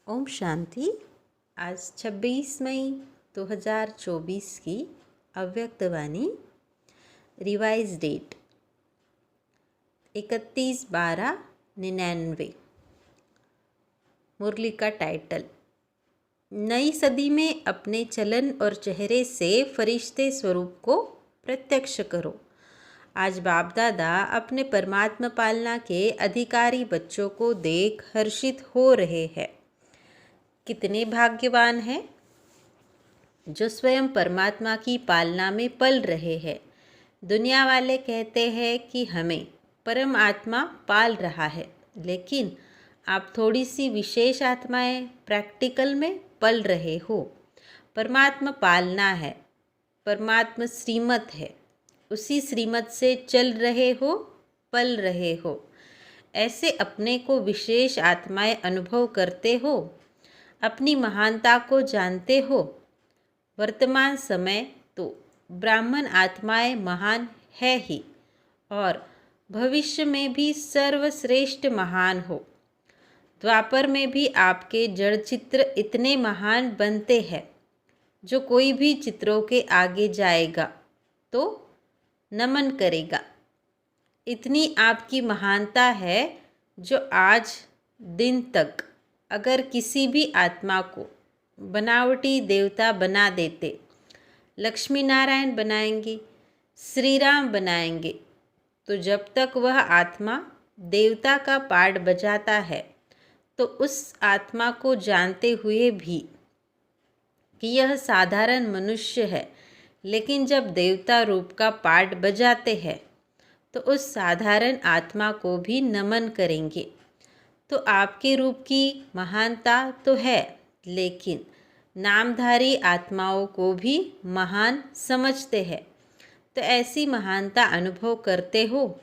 ओम शांति। आज 26 मई 2024 की अव्यक्त वाणी, रिवाइज डेट 31/12/99। मुरली का टाइटल, नई सदी में अपने चलन और चेहरे से फरिश्ते स्वरूप को प्रत्यक्ष करो। आज बाप दादा अपने परमात्मा पालना के अधिकारी बच्चों को देख हर्षित हो रहे हैं। कितने भाग्यवान हैं जो स्वयं परमात्मा की पालना में पल रहे हैं। दुनिया वाले कहते हैं कि हमें परमात्मा पाल रहा है, लेकिन आप थोड़ी सी विशेष आत्माएं प्रैक्टिकल में पल रहे हो। परमात्मा पालना है, परमात्मा श्रीमत है, उसी श्रीमत से चल रहे हो, पल रहे हो। ऐसे अपने को विशेष आत्माएं अनुभव करते हो, अपनी महानता को जानते हो। वर्तमान समय तो ब्राह्मण आत्माएं महान है ही, और भविष्य में भी सर्वश्रेष्ठ महान हो। द्वापर में भी आपके जड़ चित्र इतने महान बनते हैं, जो कोई भी चित्रों के आगे जाएगा तो नमन करेगा। इतनी आपकी महानता है जो आज दिन तक अगर किसी भी आत्मा को बनावटी देवता बना देते, लक्ष्मी नारायण बनाएंगे, श्री राम बनाएंगे, तो जब तक वह आत्मा देवता का पार्ट बजाता है तो उस आत्मा को जानते हुए भी कि यह साधारण मनुष्य है, लेकिन जब देवता रूप का पार्ट बजाते हैं तो उस साधारण आत्मा को भी नमन करेंगे। तो आपके रूप की महानता तो है, लेकिन नामधारी आत्माओं को भी महान समझते हैं। तो ऐसी महानता अनुभव करते हो,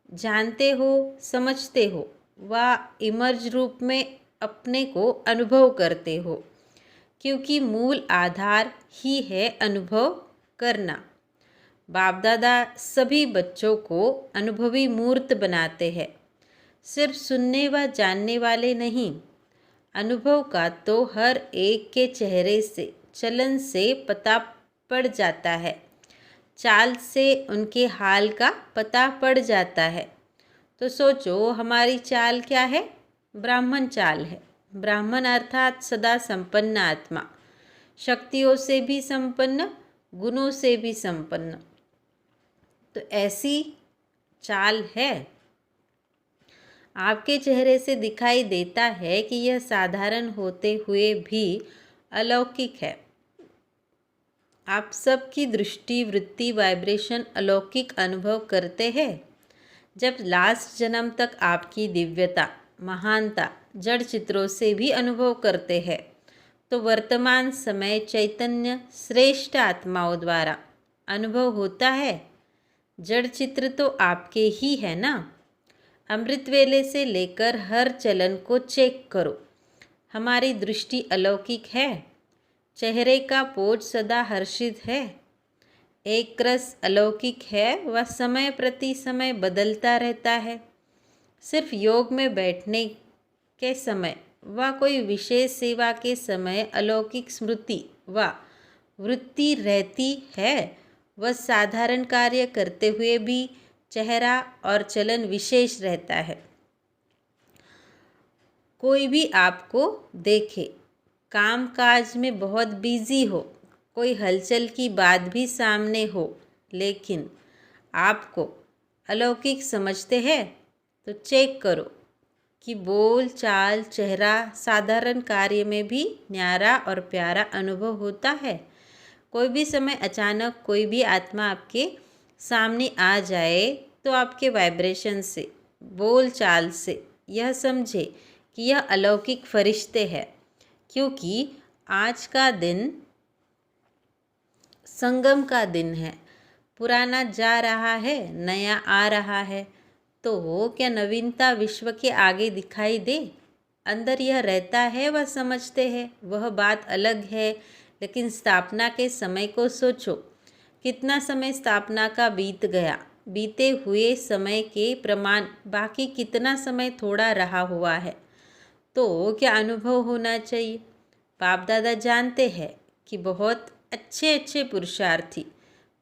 जानते हो, समझते हो, व इमर्ज रूप में अपने को अनुभव करते हो, क्योंकि मूल आधार ही है अनुभव करना। बाप दादा सभी बच्चों को अनुभवी मूर्त बनाते हैं। सिर्फ सुनने व जानने वाले नहीं, अनुभव का तो हर एक के चेहरे से, चलन से पता पड़ जाता है, चाल से उनके हाल का पता पड़ जाता है। तो सोचो, हमारी चाल क्या है? ब्राह्मण चाल है। ब्राह्मण अर्थात सदा संपन्न आत्मा, शक्तियों से भी संपन्न, गुणों से भी संपन्न। तो ऐसी चाल है। आपके चेहरे से दिखाई देता है कि यह साधारण होते हुए भी अलौकिक है। आप सबकी दृष्टि, वृत्ति, वाइब्रेशन अलौकिक अनुभव करते हैं। जब लास्ट जन्म तक आपकी दिव्यता, महानता जड़ चित्रों से भी अनुभव करते हैं, तो वर्तमान समय चैतन्य श्रेष्ठ आत्माओं द्वारा अनुभव होता है। जड़ चित्र तो आपके ही है ना। अमृत वेले से लेकर हर चलन को चेक करो। हमारी दृष्टि अलौकिक है। चेहरे का पोज सदा हर्षित है। एक रस अलौकिक है, वह समय प्रति समय बदलता रहता है। सिर्फ योग में बैठने के समय व कोई विशेष सेवा के समय अलौकिक स्मृति व वृत्ति रहती है। वह साधारण कार्य करते हुए भी चेहरा और चलन विशेष रहता है। कोई भी आपको देखे, काम काज में बहुत बिजी हो, कोई हलचल की बात भी सामने हो, लेकिन आपको अलौकिक समझते हैं, तो चेक करो कि बोल चाल, चेहरा, साधारण कार्य में भी न्यारा और प्यारा अनुभव होता है। कोई भी समय अचानक कोई भी आत्मा आपके सामने आ जाए तो आपके वाइब्रेशन से, बोल चाल से यह समझे कि यह अलौकिक फरिश्ते हैं, क्योंकि आज का दिन संगम का दिन है। पुराना जा रहा है, नया आ रहा है, तो क्या नवीनता विश्व के आगे दिखाई दे? अंदर यह रहता है, वह समझते हैं, वह बात अलग है। लेकिन स्थापना के समय को सोचो, कितना समय स्थापना का बीत गया। बीते हुए समय के प्रमाण बाकी कितना समय थोड़ा रहा हुआ है। तो क्या अनुभव होना चाहिए? बाप दादा जानते हैं कि बहुत अच्छे अच्छे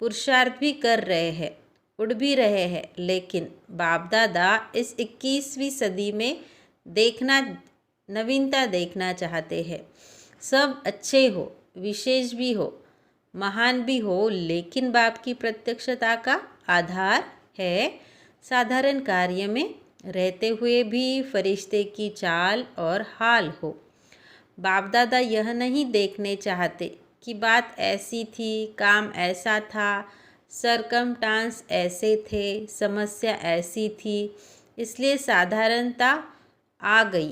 पुरुषार्थ भी कर रहे हैं, उड़ भी रहे हैं, लेकिन बाप दादा इस 21वीं सदी में देखना नवीनता देखना चाहते हैं। सब अच्छे हो, विशेष भी हो, महान भी हो, लेकिन बाप की प्रत्यक्षता का आधार है साधारण कार्य में रहते हुए भी फरिश्ते की चाल और हाल हो। बाप दादा यह नहीं देखने चाहते कि बात ऐसी थी, काम ऐसा था, सरकमस्टांस ऐसे थे, समस्या ऐसी थी, इसलिए साधारणता आ गई।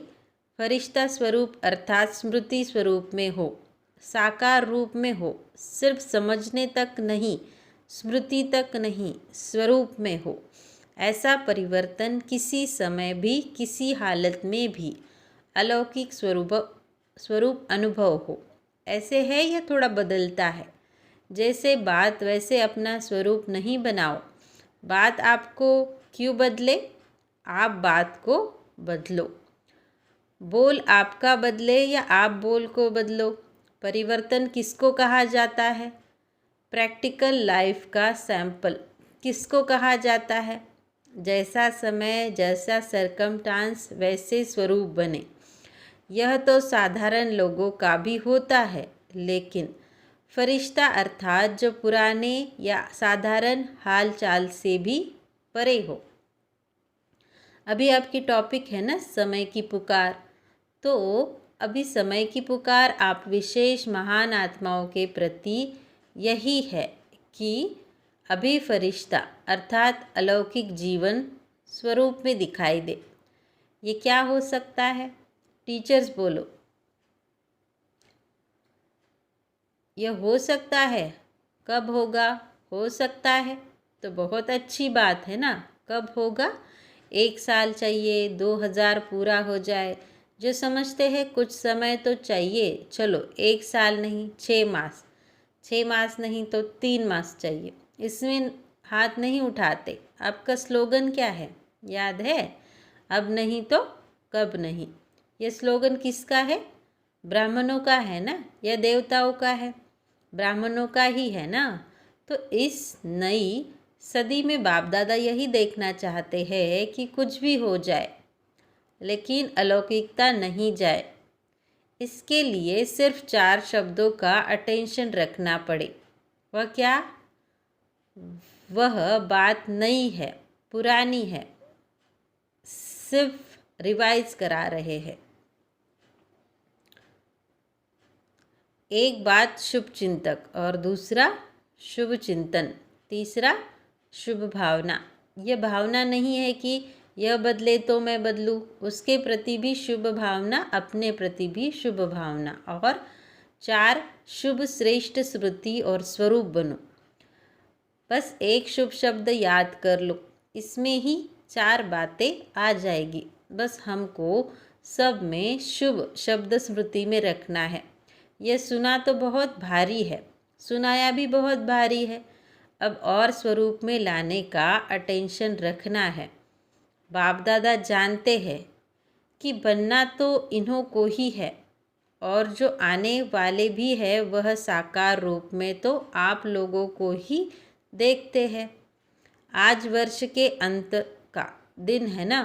फरिश्ता स्वरूप अर्थात स्मृति स्वरूप में हो, साकार रूप में हो, सिर्फ समझने तक नहीं, स्मृति तक नहीं, स्वरूप में हो। ऐसा परिवर्तन किसी समय भी, किसी हालत में भी अलौकिक स्वरूप अनुभव हो। ऐसे है या थोड़ा बदलता है? जैसे बात वैसे अपना स्वरूप नहीं बनाओ। बात आपको क्यों बदले? आप बात को बदलो। बोल आपका बदले या आप बोल को बदलो। परिवर्तन किसको कहा जाता है? प्रैक्टिकल लाइफ का सैंपल किसको कहा जाता है? जैसा समय, जैसा सरकमस्टांस, वैसे स्वरूप बने। यह तो साधारण लोगों का भी होता है, लेकिन फरिश्ता अर्थात जो पुराने या साधारण हाल चाल से भी परे हो। अभी आपकी टॉपिक है ना समय की पुकार। तो अभी समय की पुकार आप विशेष महान आत्माओं के प्रति यही है कि अभी फरिश्ता अर्थात अलौकिक जीवन स्वरूप में दिखाई दे। ये क्या हो सकता है? टीचर्स बोलो। यह हो सकता है। कब होगा? हो सकता है तो बहुत अच्छी बात है ना। कब होगा? 1 साल चाहिए, 2000 पूरा हो जाए। जो समझते हैं कुछ समय तो चाहिए, चलो 1 साल नहीं, 6 मास, 6 मास नहीं तो 3 मास चाहिए। इसमें हाथ नहीं उठाते। आपका स्लोगन क्या है? याद है? अब नहीं तो कब नहीं। ये स्लोगन किसका है? ब्राह्मणों का है ना या देवताओं का है? ब्राह्मणों का ही है ना। तो इस नई सदी में बाप दादा यही देखना चाहते हैं कि कुछ भी हो जाए, लेकिन अलौकिकता नहीं जाए। इसके लिए सिर्फ 4 शब्दों का अटेंशन रखना पड़े। वह क्या? वह बात नई है, पुरानी है, सिर्फ रिवाइज करा रहे हैं। एक बात शुभ चिंतक और दूसरा शुभ चिंतन, तीसरा शुभ भावना। यह भावना नहीं है कि यह बदले तो मैं बदलूं, उसके प्रति भी शुभ भावना, अपने प्रति भी शुभ भावना। और 4 शुभ श्रेष्ठ स्मृति और स्वरूप बनो। बस एक शुभ शब्द याद कर लो, इसमें ही 4 बातें आ जाएगी। बस हमको सब में शुभ शब्द स्मृति में रखना है। यह सुना तो बहुत भारी है, सुनाया भी बहुत भारी है। अब और स्वरूप में लाने का अटेंशन रखना है। बाप दादा जानते हैं कि बनना तो इन्हों को ही है, और जो आने वाले भी है वह साकार रूप में तो आप लोगों को ही देखते हैं। आज वर्ष के अंत का दिन है ना,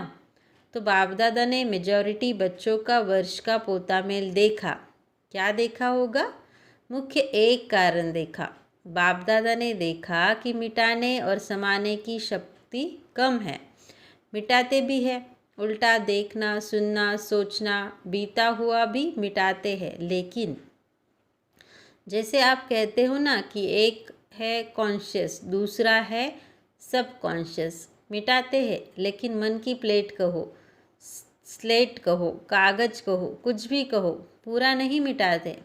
तो बाप दादा ने मेजॉरिटी बच्चों का वर्ष का पोता मेल देखा। क्या देखा होगा? मुख्य एक कारण देखा। बाप दादा ने देखा कि मिटाने और समाने की शक्ति कम है। मिटाते भी है, उल्टा देखना, सुनना, सोचना, बीता हुआ भी मिटाते हैं। लेकिन जैसे आप कहते हो ना कि एक है कॉन्शियस, दूसरा है सब कॉन्शियस। मिटाते हैं, लेकिन मन की प्लेट कहो, स्लेट कहो, कागज कहो, कुछ भी कहो, पूरा नहीं मिटाते।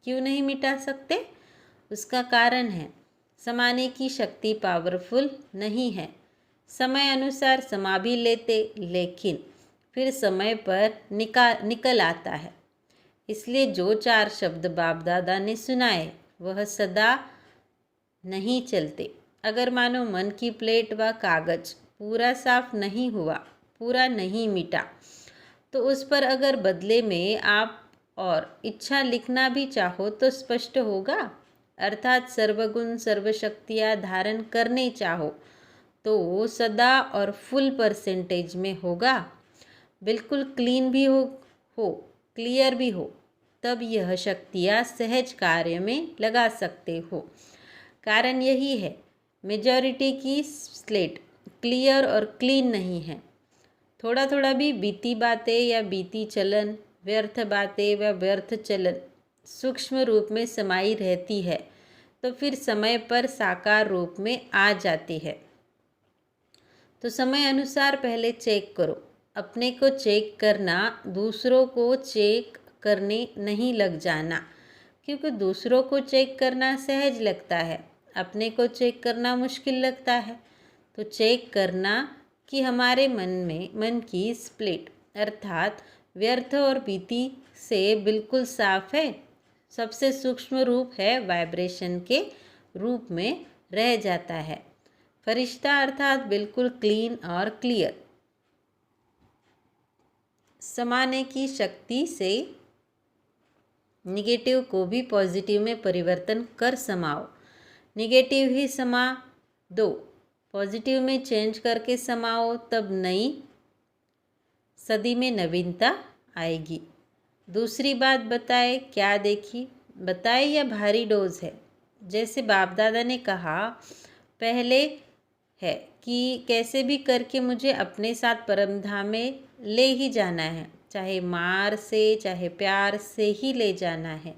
क्यों नहीं मिटा सकते? उसका कारण है समाने की शक्ति पावरफुल नहीं है। समय अनुसार समा भी लेते, लेकिन फिर समय पर निकल आता है। इसलिए जो 4 शब्द बाप दादा ने सुनाए वह सदा नहीं चलते। अगर मानो मन की प्लेट व कागज पूरा साफ नहीं हुआ, पूरा नहीं मिटा, तो उस पर अगर बदले में आप और इच्छा लिखना भी चाहो तो स्पष्ट होगा। अर्थात सर्वगुण सर्वशक्तियाँ धारण करने चाहो तो सदा और फुल परसेंटेज में होगा। बिल्कुल क्लीन भी हो क्लियर भी हो, तब यह शक्तियाँ सहज कार्य में लगा सकते हो। कारण यही है, मेजॉरिटी की स्लेट क्लियर और क्लीन नहीं है। थोड़ा थोड़ा भी बीती बातें या बीती चलन, व्यर्थ बातें व व्यर्थ चलन सूक्ष्म रूप में समाई रहती है, तो फिर समय पर साकार रूप में आ जाती है। तो समय अनुसार पहले चेक करो। अपने को चेक करना, दूसरों को चेक करने नहीं लग जाना, क्योंकि दूसरों को चेक करना सहज लगता है, अपने को चेक करना मुश्किल लगता है। तो चेक करना कि हमारे मन की स्प्लिट अर्थात व्यर्थ और बीती से बिल्कुल साफ है। सबसे सूक्ष्म रूप है वाइब्रेशन के रूप में रह जाता है। फरिश्ता अर्थात बिल्कुल क्लीन और क्लियर। समाने की शक्ति से निगेटिव को भी पॉजिटिव में परिवर्तन कर समाओ। निगेटिव ही समा दो, पॉजिटिव में चेंज करके समाओ, तब नई सदी में नवीनता आएगी। दूसरी बात बताए, क्या देखी बताए या भारी डोज है। जैसे बाप दादा ने कहा पहले है कि कैसे भी करके मुझे अपने साथ परमधाम में ले ही जाना है, चाहे मार से चाहे प्यार से ही ले जाना है।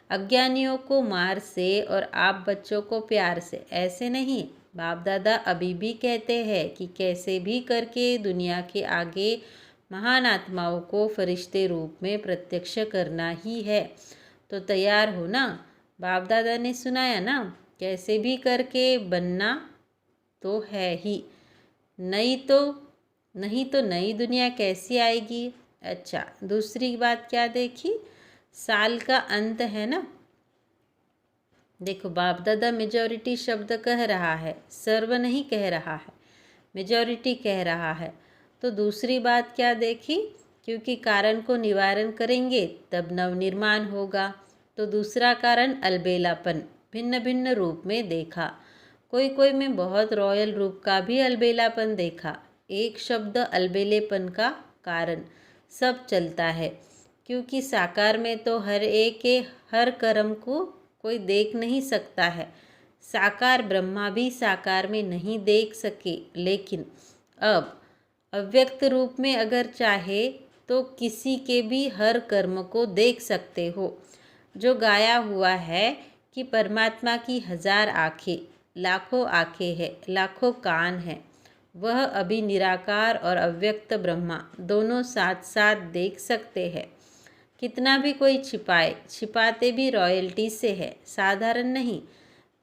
अज्ञानियों को मार से और आप बच्चों को प्यार से, ऐसे नहीं। बाप दादा अभी भी कहते हैं कि कैसे भी करके दुनिया के आगे महान आत्माओं को फरिश्ते रूप में प्रत्यक्ष करना ही है। तो तैयार हो ना। बाप दादा ने सुनाया ना, कैसे भी करके बनना तो है ही, नहीं तो नई दुनिया कैसी आएगी। अच्छा, दूसरी बात क्या देखी, साल का अंत है ना। देखो, बाप दादा मेजॉरिटी शब्द कह रहा है, सर्व नहीं कह रहा है, मेजॉरिटी कह रहा है। तो दूसरी बात क्या देखी, क्योंकि कारण को निवारण करेंगे तब नवनिर्माण होगा। तो दूसरा कारण अलबेलापन भिन्न भिन्न रूप में देखा। कोई में बहुत रॉयल रूप का भी अलबेलापन देखा। एक शब्द अलबेलेपन का कारण सब चलता है, क्योंकि साकार में तो हर एक के हर कर्म को कोई देख नहीं सकता है। साकार ब्रह्मा भी साकार में नहीं देख सके, लेकिन अब अव्यक्त रूप में अगर चाहे तो किसी के भी हर कर्म को देख सकते हो। जो गाया हुआ है कि परमात्मा की 1000 आँखें, लाखों आँखें हैं, लाखों कान हैं, वह अभी निराकार और अव्यक्त ब्रह्मा दोनों साथ साथ देख सकते हैं। कितना भी कोई छिपाए, छिपाते भी रॉयल्टी से है, साधारण नहीं।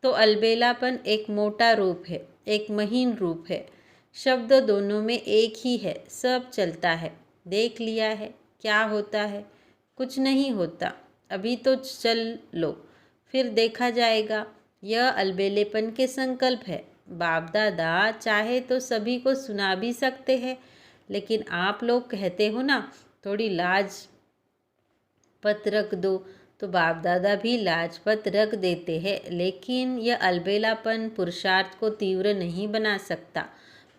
तो अलबेलापन एक मोटा रूप है, एक महीन रूप है। शब्द दोनों में एक ही है, सब चलता है। देख लिया है, क्या होता है, कुछ नहीं होता। अभी तो चल लो, फिर देखा जाएगा। यह अलबेलेपन के संकल्प है। बाप दादा चाहे तो सभी को सुना भी सकते हैं, लेकिन आप लोग कहते हो ना थोड़ी लाज पत रख दो, तो बाप दादा भी लाजपत रख देते हैं। लेकिन यह अलबेलापन पुरुषार्थ को तीव्र नहीं बना सकता,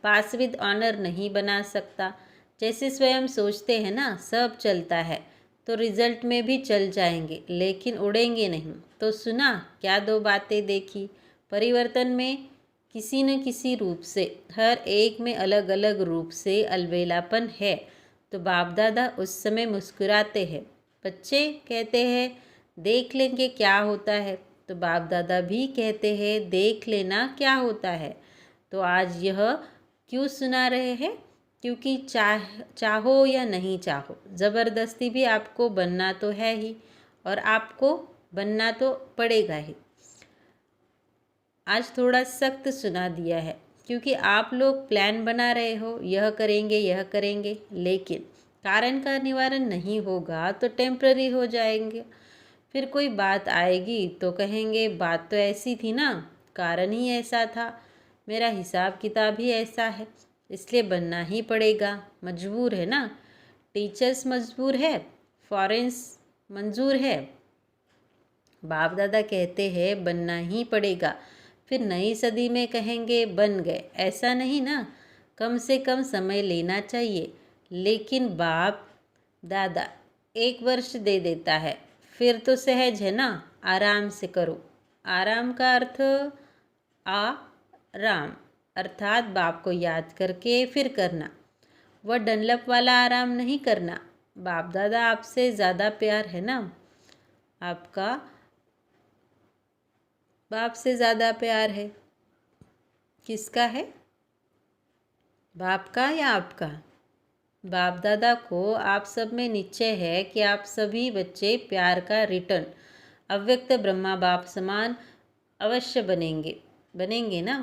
पास विद ऑनर नहीं बना सकता। जैसे स्वयं सोचते हैं ना सब चलता है, तो रिजल्ट में भी चल जाएंगे, लेकिन उड़ेंगे नहीं। तो सुना क्या दो बातें देखी, परिवर्तन में किसी न किसी रूप से, हर एक में अलग अलग रूप से अलबेलापन है। तो बाप दादा उस समय मुस्कुराते हैं। बच्चे कहते हैं देख लेंगे क्या होता है, तो बाप दादा भी कहते हैं देख लेना क्या होता है। तो आज यह क्यों सुना रहे हैं, क्योंकि चाहो या नहीं चाहो, ज़बरदस्ती भी आपको बनना तो है ही, और आपको बनना तो पड़ेगा ही। आज थोड़ा सख्त सुना दिया है, क्योंकि आप लोग प्लान बना रहे हो, यह करेंगे, लेकिन कारण का निवारण नहीं होगा तो टेम्प्ररी हो जाएंगे। फिर कोई बात आएगी तो कहेंगे बात तो ऐसी थी ना, कारण ही ऐसा था, मेरा हिसाब किताब ही ऐसा है, इसलिए बनना ही पड़ेगा, मजबूर है ना। टीचर्स मजबूर है, फॉरेंस मंजूर है। बाप दादा कहते हैं बनना ही पड़ेगा, फिर नई सदी में कहेंगे बन गए। ऐसा नहीं ना, कम से कम समय लेना चाहिए। लेकिन बाप दादा 1 वर्ष दे देता है, फिर तो सहज है ना, आराम से करो। आराम का अर्थ आराम, अर्थात बाप को याद करके फिर करना। वह डनलप वाला आराम नहीं करना। बाप दादा आपसे ज़्यादा प्यार है ना, आपका बाप से ज़्यादा प्यार है। किसका है, बाप का या आपका? बाप दादा को आप सब में निश्चय है कि आप सभी बच्चे प्यार का रिटर्न अव्यक्त ब्रह्मा बाप समान अवश्य बनेंगे ना।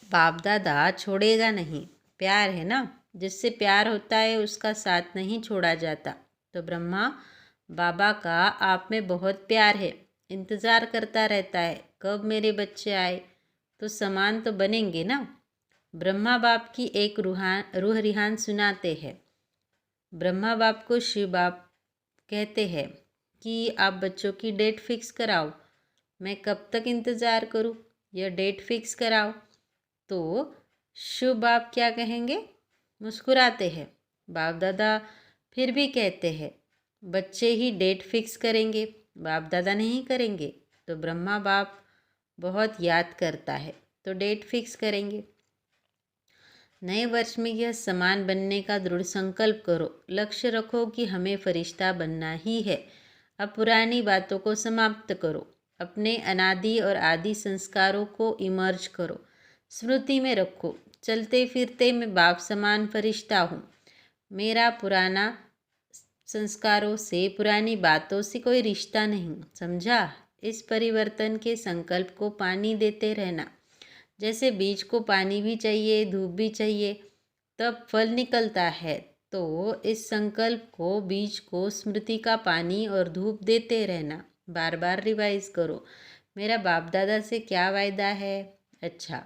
बाप दादा छोड़ेगा नहीं, प्यार है ना, जिससे प्यार होता है उसका साथ नहीं छोड़ा जाता। तो ब्रह्मा बाबा का आप में बहुत प्यार है, इंतज़ार करता रहता है कब मेरे बच्चे आए, तो समान तो बनेंगे ना। ब्रह्मा बाप की एक रूह रिहान सुनाते हैं। ब्रह्मा बाप को शिव बाप कहते हैं कि आप बच्चों की डेट फिक्स कराओ। मैं कब तक इंतज़ार करूं, यह डेट फिक्स कराओ। तो शिव बाप क्या कहेंगे, मुस्कुराते हैं। बाप दादा फिर भी कहते हैं बच्चे ही डेट फिक्स करेंगे, बाप दादा नहीं करेंगे। तो ब्रह्मा बाप बहुत याद करता है, तो डेट फिक्स करेंगे। नए वर्ष में यह समान बनने का दृढ़ संकल्प करो। लक्ष्य रखो कि हमें फरिश्ता बनना ही है। अब पुरानी बातों को समाप्त करो, अपने अनादि और आदि संस्कारों को इमर्ज करो। स्मृति में रखो, चलते फिरते मैं बाप समान फरिश्ता हूँ। मेरा पुराना संस्कारों से, पुरानी बातों से कोई रिश्ता नहीं, समझा? इस परिवर्तन के संकल्प को पानी देते रहना। जैसे बीज को पानी भी चाहिए, धूप भी चाहिए, तब फल निकलता है। तो इस संकल्प को, बीज को स्मृति का पानी और धूप देते रहना। बार बार रिवाइज करो, मेरा बाप दादा से क्या वायदा है। अच्छा,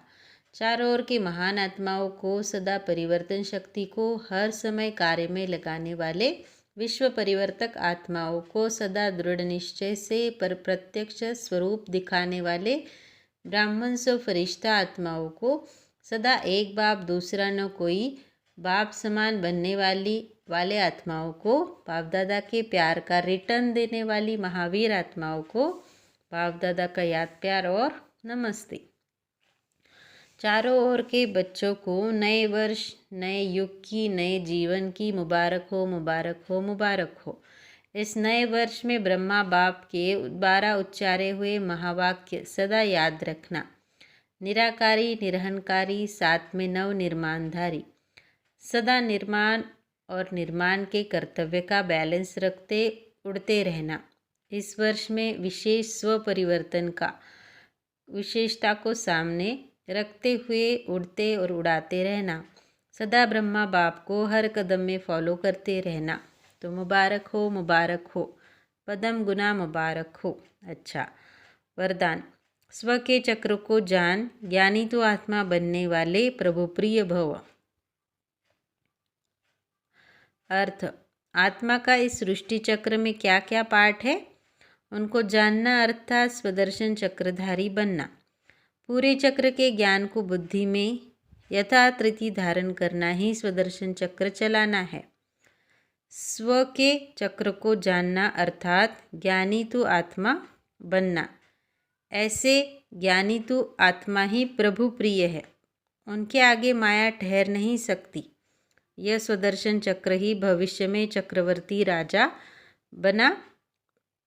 चारों ओर की महान आत्माओं को, सदा परिवर्तन शक्ति को हर समय कार्य में लगाने वाले विश्व परिवर्तक आत्माओं को, सदा दृढ़ निश्चय से पर प्रत्यक्ष स्वरूप दिखाने वाले ब्राह्मण सो फरिश्ता आत्माओं को, सदा एक बाप दूसरा न कोई बाप समान बनने वाले आत्माओं को, बाप दादा के प्यार का रिटर्न देने वाली महावीर आत्माओं को, बाप दादा का याद प्यार और नमस्ते। चारों ओर के बच्चों को नए वर्ष, नए युग की, नए जीवन की मुबारक हो, मुबारक हो, मुबारक हो। इस नए वर्ष में ब्रह्मा बाप के 12 उच्चारे हुए महावाक्य सदा याद रखना। निराकारी, निरहंकारी, साथ में नव निर्माणधारी। सदा निर्माण और निर्माण के कर्तव्य का बैलेंस रखते उड़ते रहना। इस वर्ष में विशेष स्व परिवर्तन का विशेषता को सामने रखते हुए उड़ते और उड़ाते रहना। सदा ब्रह्मा बाप को हर कदम में फॉलो करते रहना। तो मुबारक हो, मुबारक हो, पदम गुना मुबारक हो। अच्छा, वरदान, स्व के चक्र को जान, ज्ञानी तो आत्मा बनने वाले प्रभु प्रिय भव। अर्थ, आत्मा का इस सृष्टि चक्र में क्या क्या पार्ट है, उनको जानना अर्थात स्वदर्शन चक्रधारी बनना। पूरे चक्र के ज्ञान को बुद्धि में यथातथि धारण करना ही स्वदर्शन चक्र चलाना है। स्व के चक्र को जानना अर्थात ज्ञानी तो आत्मा बनना। ऐसे ज्ञानी तो आत्मा ही प्रभु प्रिय है, उनके आगे माया ठहर नहीं सकती। यह स्वदर्शन चक्र ही भविष्य में चक्रवर्ती राजा बना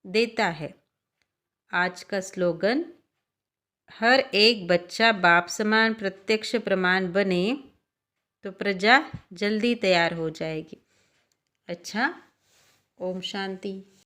देता है। आज का स्लोगन, हर एक बच्चा बाप समान प्रत्यक्ष प्रमाण बने तो प्रजा जल्दी तैयार हो जाएगी। अच्छा, ओम शांति।